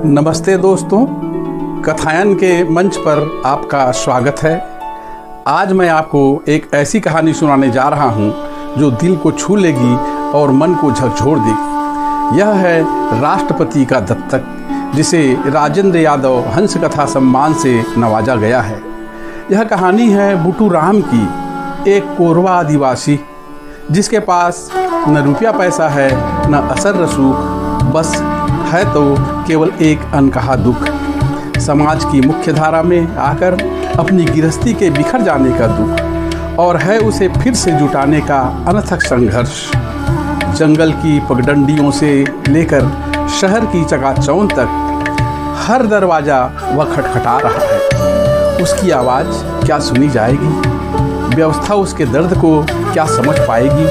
नमस्ते दोस्तों, कथायन के मंच पर आपका स्वागत है। आज मैं आपको एक ऐसी कहानी सुनाने जा रहा हूँ जो दिल को छू लेगी और मन को झकझोर देगी। यह है राष्ट्रपति का दत्तक, जिसे राजेंद्र यादव हंस कथा सम्मान से नवाजा गया है। यह कहानी है बुटू राम की, एक कोरवा आदिवासी जिसके पास न रुपया पैसा है न असर रसूख, बस है तो केवल एक अनकहा दुख। समाज की मुख्य धारा में आकर अपनी गृहस्थी के बिखर जाने का दुख, और है उसे फिर से जुटाने का अनथक संघर्ष। जंगल की पगडंडियों से लेकर शहर की चकाचौंध तक हर दरवाज़ा वह खटखटा रहा है। उसकी आवाज़ क्या सुनी जाएगी? व्यवस्था उसके दर्द को क्या समझ पाएगी?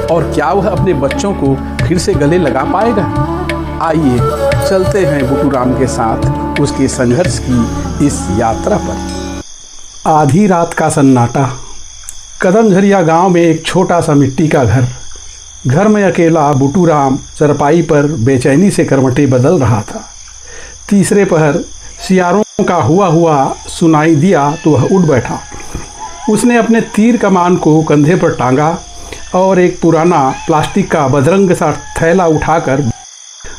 और क्या वह अपने बच्चों को फिर से गले लगा पाएगा? आइए चलते हैं बुटू राम के साथ उसके संघर्ष की इस यात्रा पर। आधी रात का सन्नाटा। कदमझरिया गांव में एक छोटा सा मिट्टी का घर में अकेला बुटू राम चरपाई पर बेचैनी से करवटें बदल रहा था। तीसरे पहर सियारों का हुआ सुनाई दिया तो वह उठ बैठा। उसने अपने तीर कमान को कंधे पर टांगा और एक पुराना प्लास्टिक का बदरंग सा थैला उठाकर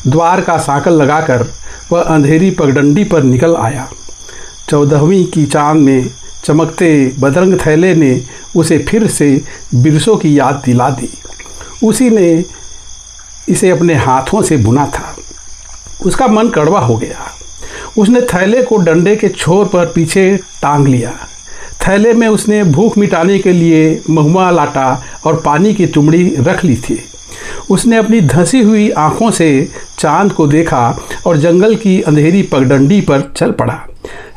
द्वार का सांकल लगाकर वह अंधेरी पगडंडी पर निकल आया। 14वीं की चांद में चमकते बदरंग थैले ने उसे फिर से बिरसों की याद दिला दी। उसी ने इसे अपने हाथों से बुना था। उसका मन कड़वा हो गया। उसने थैले को डंडे के छोर पर पीछे टांग लिया। थैले में उसने भूख मिटाने के लिए महुआ लाटा और पानी की तुमड़ी रख ली थी। उसने अपनी धंसी हुई आंखों से चांद को देखा और जंगल की अंधेरी पगडंडी पर चल पड़ा।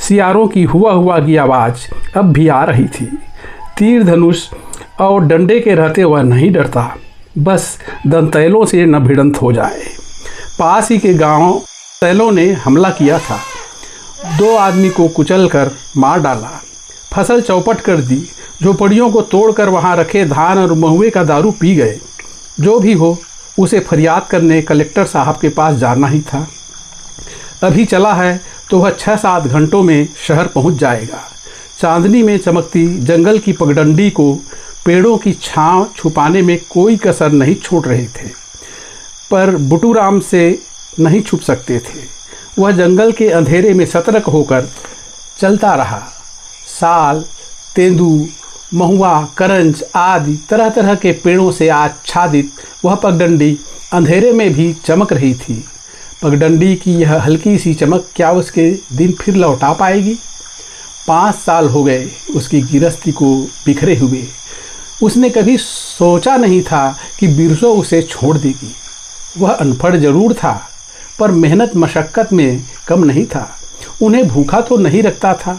सियारों की हुआ की आवाज़ अब भी आ रही थी। तीर धनुष और डंडे के रहते वह नहीं डरता, बस दंतैलों से न भिड़ंत हो जाए। पास ही के गांव तैलों ने हमला किया था। 2 आदमी को कुचल कर मार डाला। फसल चौपट कर दी। झोपड़ियों को तोड़कर वहां रखे धान और महुए का दारू पी गए। जो भी हो, उसे फरियाद करने कलेक्टर साहब के पास जाना ही था। अभी चला है तो वह 6-7 घंटों में शहर पहुंच जाएगा। चांदनी में चमकती जंगल की पगडंडी को पेड़ों की छांव छुपाने में कोई कसर नहीं छोड़ रहे थे, पर बुटू राम से नहीं छुप सकते थे। वह जंगल के अंधेरे में सतर्क होकर चलता रहा। साल, तेंदू, महुआ, करंज आदि तरह तरह के पेड़ों से आच्छादित वह पगडंडी अंधेरे में भी चमक रही थी। पगडंडी की यह हल्की सी चमक क्या उसके दिन फिर लौटा पाएगी? 5 साल हो गए उसकी गृहस्थी को बिखरे हुए। उसने कभी सोचा नहीं था कि बिरसों उसे छोड़ देगी। वह अनपढ़ जरूर था, पर मेहनत मशक्क़त में कम नहीं था। उन्हें भूखा तो नहीं रखता था।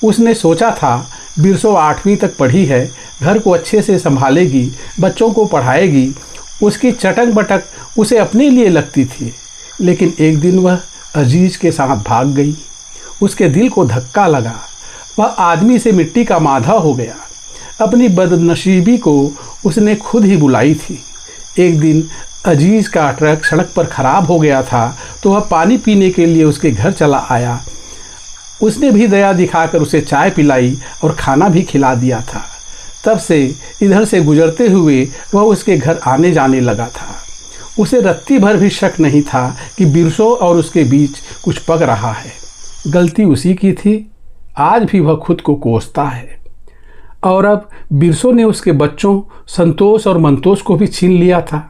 उसने सोचा था बिरसों 8वीं तक पढ़ी है, घर को अच्छे से संभालेगी, बच्चों को पढ़ाएगी। उसकी चटक बटक उसे अपने लिए लगती थी। लेकिन एक दिन वह अजीज के साथ भाग गई। उसके दिल को धक्का लगा। वह आदमी से मिट्टी का माधा हो गया। अपनी बदनसीबी को उसने खुद ही बुलाई थी। एक दिन अजीज का ट्रक सड़क पर खराब हो गया था तो वह पानी पीने के लिए उसके घर चला आया। उसने भी दया दिखाकर उसे चाय पिलाई और खाना भी खिला दिया था। तब से इधर से गुजरते हुए वह उसके घर आने जाने लगा था। उसे रत्ती भर भी शक नहीं था कि बिरसों और उसके बीच कुछ पक रहा है। गलती उसी की थी। आज भी वह खुद को कोसता है। और अब बिरसों ने उसके बच्चों संतोष और मंतोष को भी छीन लिया था।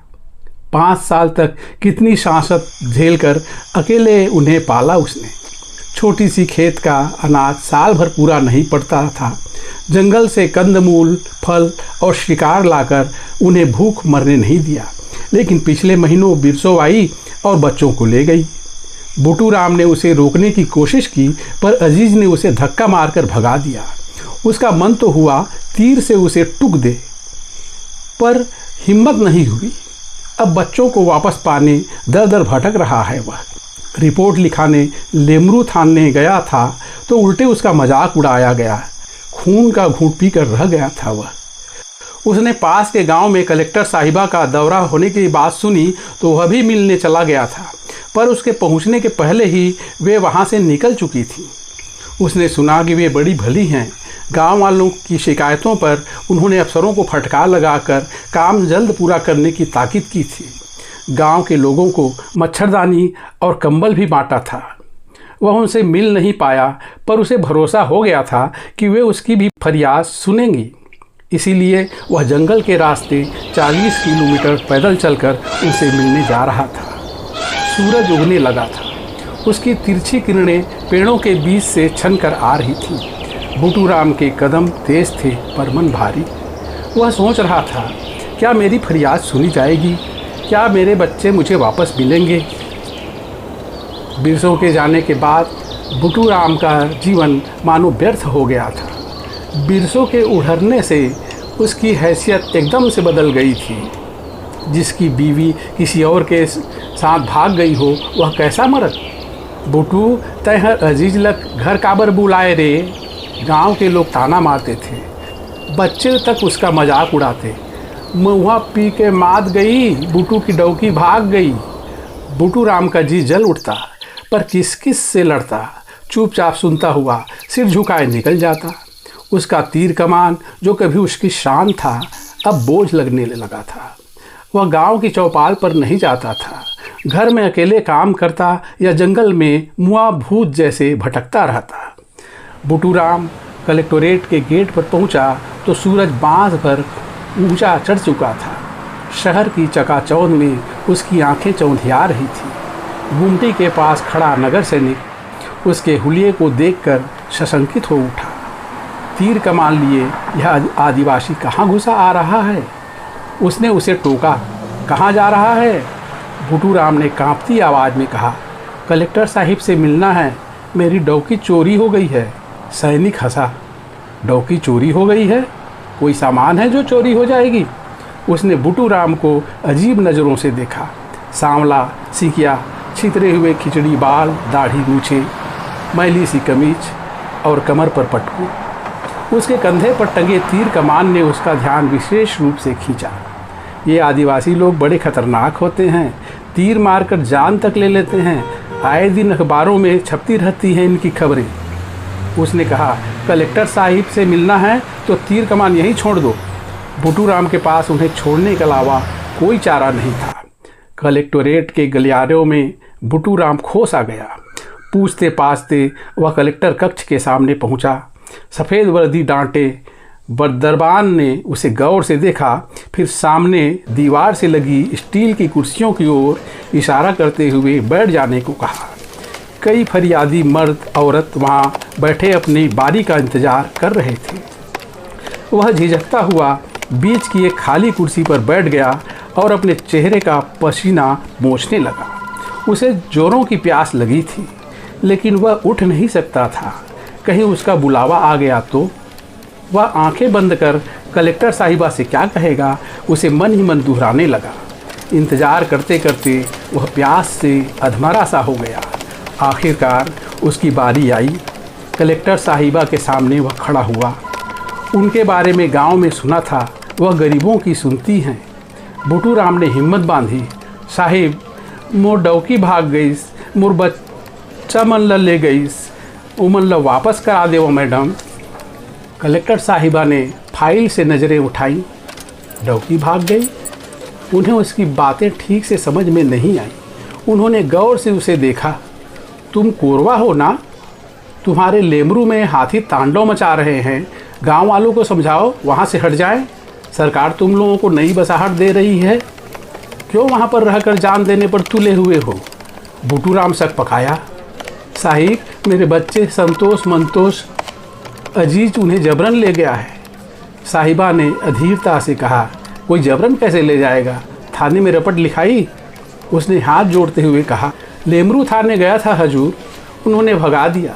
5 साल तक कितनी शासत झेलकर अकेले उन्हें पाला उसने। छोटी सी खेत का अनाज साल भर पूरा नहीं पड़ता था। जंगल से कंदमूल, फल और शिकार लाकर उन्हें भूख मरने नहीं दिया। लेकिन पिछले महीनों बिरसों आई और बच्चों को ले गई। बुटू राम ने उसे रोकने की कोशिश की, पर अजीज ने उसे धक्का मारकर भगा दिया। उसका मन तो हुआ तीर से उसे टुक दे, पर हिम्मत नहीं हुई। अब बच्चों को वापस पाने दर दर भटक रहा है वह। रिपोर्ट लिखाने लेमरू थाने गया था तो उल्टे उसका मजाक उड़ाया गया। खून का घूंट पीकर रह गया था वह। उसने पास के गांव में कलेक्टर साहिबा का दौरा होने की बात सुनी तो वह भी मिलने चला गया था, पर उसके पहुंचने के पहले ही वे वहां से निकल चुकी थी। उसने सुना कि वे बड़ी भली हैं। गांव वालों की शिकायतों पर उन्होंने अफसरों को फटकार लगाकर काम जल्द पूरा करने की ताकीद की थी। गांव के लोगों को मच्छरदानी और कंबल भी बांटा था। वह उनसे मिल नहीं पाया, पर उसे भरोसा हो गया था कि वे उसकी भी फरियाद सुनेंगी। इसीलिए वह जंगल के रास्ते 40 किलोमीटर पैदल चलकर उनसे मिलने जा रहा था। सूरज उगने लगा था। उसकी तिरछी किरणें पेड़ों के बीच से छनकर आ रही थीं। बुटू राम के कदम तेज थे पर मन भारी। वह सोच रहा था, क्या मेरी फरियाद सुनी जाएगी? क्या मेरे बच्चे मुझे वापस मिलेंगे? बिरसों के जाने के बाद बुटू राम का जीवन मानो व्यर्थ हो गया था। बिरसों के उड़ने से उसकी हैसियत एकदम से बदल गई थी। जिसकी बीवी किसी और के साथ भाग गई हो, वह कैसा मर्द? बुटू तय हर अजीज लक घर काबर बुलाए रे। गांव के लोग ताना मारते थे, बच्चे तक उसका मजाक उड़ाते। मुँह पी के मात गई, बुटू की डौकी भाग गई। बुटू राम का जी जल उठता, पर किस किस से लड़ता। चुपचाप सुनता हुआ सिर झुकाए निकल जाता। उसका तीर कमान जो कभी उसकी शान था, अब बोझ लगने लगा था। वह गांव की चौपाल पर नहीं जाता था। घर में अकेले काम करता या जंगल में मुआ भूत जैसे भटकता रहता। बुटू राम कलेक्टोरेट के गेट पर पहुंचा तो सूरज बांस भर ऊंचा चढ़ चुका था। शहर की चकाचौंध में उसकी आंखें चौंधिया रही थी। गुमटी के पास खड़ा नगर सैनिक उसके हुलिये को देखकर सशंकित हो उठा। तीर कमान लिए यह आदिवासी कहाँ घुसा आ रहा है? उसने उसे टोका, कहाँ जा रहा है? बुटू राम ने कांपती आवाज़ में कहा, कलेक्टर साहिब से मिलना है, मेरी डौकी चोरी हो गई है। सैनिक हंसा, डौकी चोरी हो गई है? कोई सामान है जो चोरी हो जाएगी? उसने बुटू राम को अजीब नज़रों से देखा। सांवला, सिकिया, छितरे हुए खिचड़ी बाल, दाढ़ी मूछें, मैली सी कमीज और कमर पर पटकू। उसके कंधे पर टंगे तीर कमान ने उसका ध्यान विशेष रूप से खींचा। ये आदिवासी लोग बड़े खतरनाक होते हैं, तीर मारकर जान तक ले लेते हैं। आए दिन अखबारों में छपती रहती हैं इनकी खबरें। उसने कहा, कलेक्टर साहिब से मिलना है तो तीर कमान यहीं छोड़ दो। बुटू राम के पास उन्हें छोड़ने के अलावा कोई चारा नहीं था। कलेक्टोरेट के गलियारों में बुटू राम खोस आ गया। पूछते पाछते वह कलेक्टर कक्ष के सामने पहुंचा। सफ़ेद वर्दी डांटे दरबान ने उसे गौर से देखा, फिर सामने दीवार से लगी स्टील की कुर्सियों की ओर इशारा करते हुए बैठ जाने को कहा। कई फरियादी मर्द औरत वहां बैठे अपनी बारी का इंतजार कर रहे थे। वह झिझकता हुआ बीच की एक खाली कुर्सी पर बैठ गया और अपने चेहरे का पसीना पोंछने लगा। उसे जोरों की प्यास लगी थी, लेकिन वह उठ नहीं सकता था। कहीं उसका बुलावा आ गया तो? वह आंखें बंद कर कलेक्टर साहिबा से क्या कहेगा, उसे मन ही मन दोहराने लगा। इंतज़ार करते करते वह प्यास से अधमरा सा हो गया। आखिरकार उसकी बारी आई। कलेक्टर साहिबा के सामने वह खड़ा हुआ। उनके बारे में गांव में सुना था, वह गरीबों की सुनती हैं। बुटू राम ने हिम्मत बांधी, साहिब मोर डौकी भाग गईस, मोर बच्चा मन ल ले गईस, उमन ल वापस करा देवो मैडम। कलेक्टर साहिबा ने फाइल से नज़रें उठाई। डौकी भाग गई? उन्हें उसकी बातें ठीक से समझ में नहीं आई। उन्होंने गौर से उसे देखा। तुम कोरवा हो ना? तुम्हारे लेमरू में हाथी तांडव मचा रहे हैं। गांव वालों को समझाओ वहां से हट जाएं। सरकार तुम लोगों को नई बसाहट दे रही है। क्यों वहां पर रहकर जान देने पर तुले हुए हो? बुटू राम शक पकाया, साहिब मेरे बच्चे संतोष मंतोष अजीज उन्हें जबरन ले गया है। साहिबा ने अधीरता से कहा, कोई जबरन कैसे ले जाएगा? थाने में रपट लिखाई? उसने हाथ जोड़ते हुए कहा, लेमरू थाने गया था हजूर, उन्होंने भगा दिया।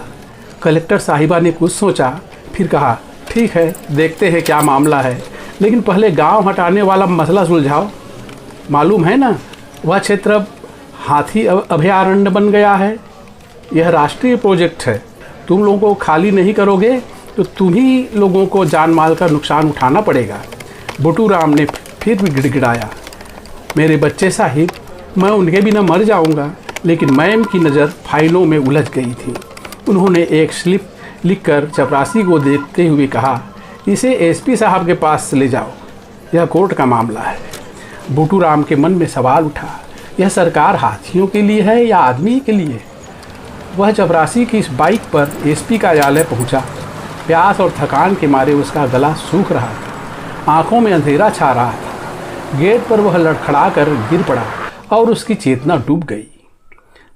कलेक्टर साहिबा ने कुछ सोचा, फिर कहा, ठीक है देखते हैं क्या मामला है, लेकिन पहले गांव हटाने वाला मसला सुलझाओ। मालूम है ना, वह क्षेत्र अब हाथी अभयारण्य बन गया है। यह राष्ट्रीय प्रोजेक्ट है। तुम लोगों को खाली नहीं करोगे तो तुम ही लोगों को जान माल का नुकसान उठाना पड़ेगा। बुटू राम ने फिर भी गिड़गिड़ाया, मेरे बच्चे साहिब, मैं उनके बिना मर जाऊंगा, लेकिन मैम की नज़र फाइलों में उलझ गई थी। उन्होंने एक स्लिप लिखकर चपरासी को देखते हुए कहा, इसे एसपी साहब के पास ले जाओ, यह कोर्ट का मामला है। बूटू राम के मन में सवाल उठा, यह सरकार हाथियों के लिए है या आदमी के लिए? वह चपरासी की इस बाइक पर एसपी कार्यालय पहुंचा। प्यास और थकान के मारे उसका गला सूख रहा था, आंखों में अंधेरा छा रहा था। गेट पर वह लड़खड़ा कर गिर पड़ा और उसकी चेतना डूब गई।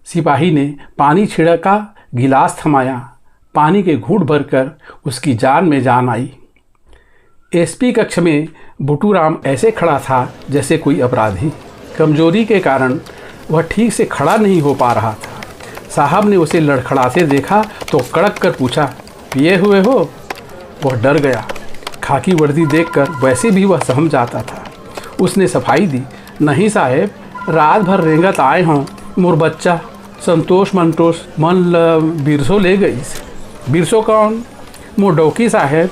सिपाही ने पानी छिड़का, गिलास थमाया, पानी के घूंट भरकर उसकी जान में जान आई। एसपी कक्ष में बूटू राम ऐसे खड़ा था जैसे कोई अपराधी। कमजोरी के कारण वह ठीक से खड़ा नहीं हो पा रहा था। साहब ने उसे लड़खड़ाते देखा तो कड़क कर पूछा, पिए हुए हो? वह डर गया। खाकी वर्दी देखकर वैसे भी वह सहम जाता था। उसने सफाई दी, नहीं साहेब, रात भर रेंगत आए हों, मोर बच्चा संतोष मंतोष मन बिरसो ले गई। बिरसो कौन? मोर डौकी साहेब।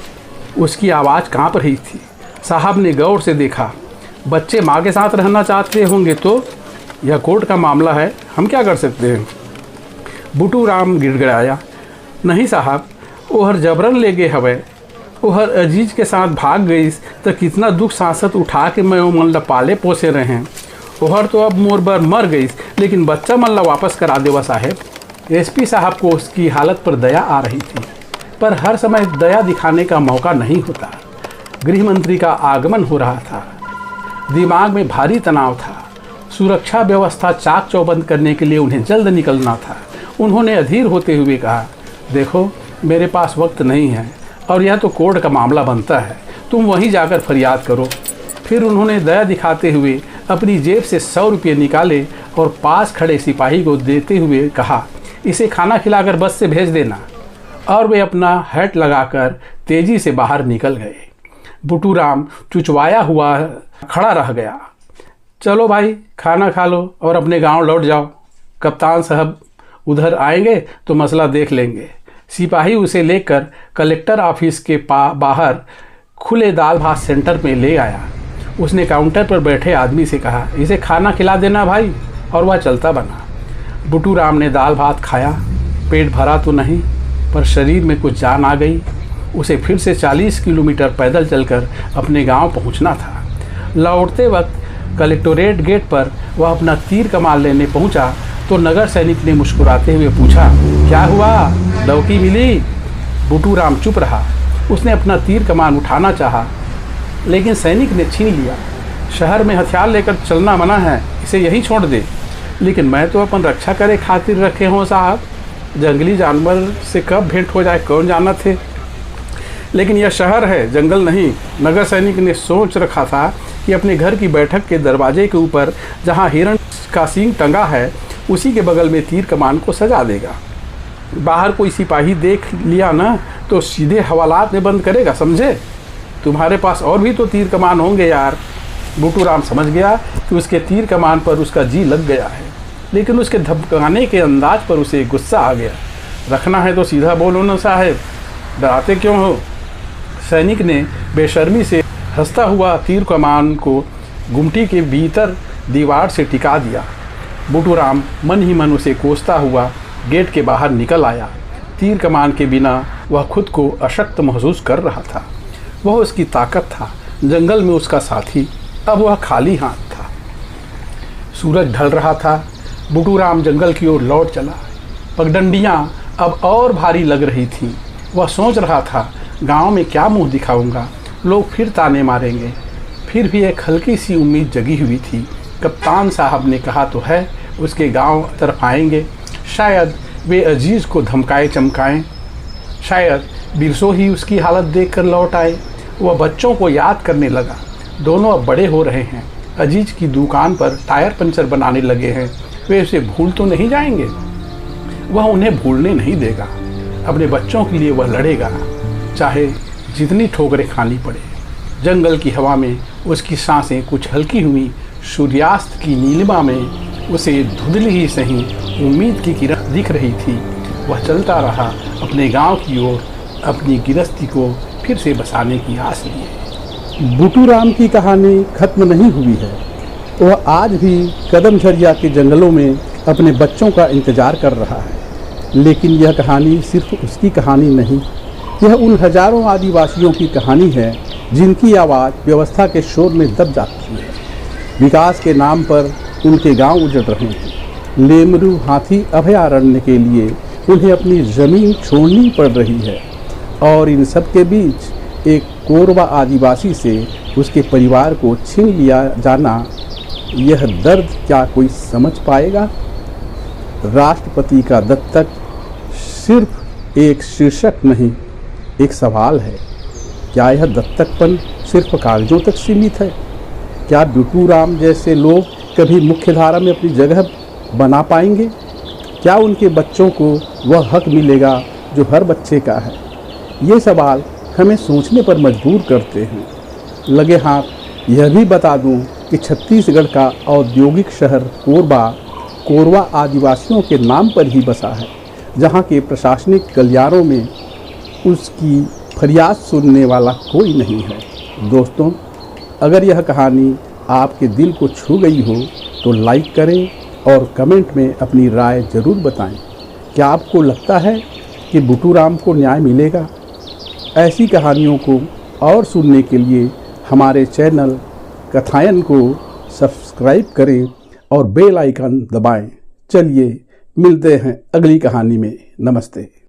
उसकी आवाज़ कांप रही थी। साहब ने गौर से देखा, बच्चे माँ के साथ रहना चाहते होंगे तो? यह कोर्ट का मामला है, हम क्या कर सकते हैं? बूटू राम गिड़गिड़ाया, नहीं साहब, ओहर जबरन ले गए हवे। ओहर अजीज के साथ भाग गई तो कितना दुख सांसत उठा के मैं मन ला पाले पोसे रहे हैं। ओहर तो अब मोर बर मर गई, लेकिन बच्चा मन ला वापस करा देवा साहेब। एसपी साहब को उसकी हालत पर दया आ रही थी, पर हर समय दया दिखाने का मौका नहीं होता। गृह मंत्री का आगमन हो रहा था। दिमाग में भारी तनाव था। सुरक्षा व्यवस्था चाक चौबंद करने के लिए उन्हें जल्द निकलना था। उन्होंने अधीर होते हुए कहा, देखो, मेरे पास वक्त नहीं है और यह तो कोर्ट का मामला बनता है, तुम वहीं जाकर फरियाद करो। फिर उन्होंने दया दिखाते हुए अपनी जेब से 100 रुपये निकाले और पास खड़े सिपाही को देते हुए कहा, इसे खाना खिलाकर बस से भेज देना। और वे अपना हैट लगाकर तेजी से बाहर निकल गए। बूटू राम चुचवाया हुआ खड़ा रह गया। चलो भाई, खाना खा लो और अपने गांव लौट जाओ। कप्तान साहब उधर आएंगे तो मसला देख लेंगे। सिपाही उसे लेकर कलेक्टर ऑफिस के बाहर खुले दाल भात सेंटर में ले आया। उसने काउंटर पर बैठे आदमी से कहा, इसे खाना खिला देना भाई, और वह चलता बना। बूटू राम ने दाल भात खाया। पेट भरा तो नहीं, पर शरीर में कुछ जान आ गई। उसे फिर से 40 किलोमीटर पैदल चलकर अपने गांव पहुंचना था। लौटते वक्त कलेक्टोरेट गेट पर वह अपना तीर कमान लेने पहुंचा तो नगर सैनिक ने मुस्कुराते हुए पूछा, क्या हुआ, डौकी मिली? बूटू राम चुप रहा। उसने अपना तीर कमान उठाना चाहा, लेकिन सैनिक ने छीन लिया। शहर में हथियार लेकर चलना मना है, इसे यहीं छोड़ दे। लेकिन मैं तो अपन रक्षा करे खातिर रखे हों साहब, जंगली जानवर से कब भेंट हो जाए कौन जाना थे। लेकिन यह शहर है, जंगल नहीं। नगर सैनिक ने सोच रखा था कि अपने घर की बैठक के दरवाजे के ऊपर जहां हिरण का सींग टंगा है, उसी के बगल में तीर कमान को सजा देगा। बाहर कोई सिपाही देख लिया ना तो सीधे हवालात में बंद करेगा, समझे? तुम्हारे पास और भी तो तीर कमान होंगे यार। बूटू राम समझ गया कि उसके तीर कमान पर उसका जी लग गया है, लेकिन उसके धमकाने के अंदाज पर उसे गुस्सा आ गया। रखना है तो सीधा बोलो ना साहेब, डराते क्यों हो? सैनिक ने बेशर्मी से हंसता हुआ तीर कमान को गुमटी के भीतर दीवार से टिका दिया। बूटू राम मन ही मन उसे कोसता हुआ गेट के बाहर निकल आया। तीर कमान के बिना वह खुद को अशक्त महसूस कर रहा था। वह उसकी ताकत था, जंगल में उसका साथी। अब वह खाली हाथ था। सूरज ढल रहा था। बूटू राम जंगल की ओर लौट चला। पगडंडियाँ अब और भारी लग रही थीं। वह सोच रहा था, गांव में क्या मुंह दिखाऊंगा, लोग फिर ताने मारेंगे। फिर भी एक हल्की सी उम्मीद जगी हुई थी। कप्तान साहब ने कहा तो है उसके गांव तरफ आएंगे। शायद वे अजीज को धमकाए चमकाएं। शायद बिरसो ही उसकी हालत देखकर लौट आए। वह बच्चों को याद करने लगा। दोनों अब बड़े हो रहे हैं। अजीज की दुकान पर टायर पंचर बनाने लगे हैं। वे उसे भूल तो नहीं जाएंगे। वह उन्हें भूलने नहीं देगा। अपने बच्चों के लिए वह लड़ेगा, चाहे जितनी ठोकरें खानी पड़े। जंगल की हवा में उसकी सांसें कुछ हल्की हुई। सूर्यास्त की नीलिमा में उसे धुंधली ही सही उम्मीद की किरण दिख रही थी। वह चलता रहा अपने गांव की ओर, अपनी गिरस्ती को फिर से बसाने की आस लिए। बूटू राम की कहानी खत्म नहीं हुई है। वह आज भी कदमझरिया के जंगलों में अपने बच्चों का इंतज़ार कर रहा है। लेकिन यह कहानी सिर्फ उसकी कहानी नहीं, यह उन हजारों आदिवासियों की कहानी है जिनकी आवाज़ व्यवस्था के शोर में दब जाती है। विकास के नाम पर उनके गांव उजड़ रहे हैं। लेमरू हाथी अभयारण्य के लिए उन्हें अपनी ज़मीन छोड़नी पड़ रही है और इन सब के बीच एक कोरवा आदिवासी से उसके परिवार को छीन लिया जाना, यह दर्द क्या कोई समझ पाएगा? राष्ट्रपति का दत्तक सिर्फ एक शीर्षक नहीं, एक सवाल है। क्या यह दत्तकपन सिर्फ कागजों तक सीमित है? क्या बिटू राम जैसे लोग कभी मुख्य धारा में अपनी जगह बना पाएंगे? क्या उनके बच्चों को वह हक मिलेगा जो हर बच्चे का है? ये सवाल हमें सोचने पर मजबूर करते हैं। लगे हाथ यह भी बता दूं कि छत्तीसगढ़ का औद्योगिक शहर कोरवा आदिवासियों के नाम पर ही बसा है, जहां के प्रशासनिक गलियारों में उसकी फरियाद सुनने वाला कोई नहीं है। दोस्तों, अगर यह कहानी आपके दिल को छू गई हो तो लाइक करें और कमेंट में अपनी राय ज़रूर बताएं। क्या आपको लगता है कि बिटू राम को न्याय मिलेगा? ऐसी कहानियों को और सुनने के लिए हमारे चैनल कथायन को सब्सक्राइब करें और बेल आइकन दबाएं। चलिए मिलते हैं अगली कहानी में। नमस्ते।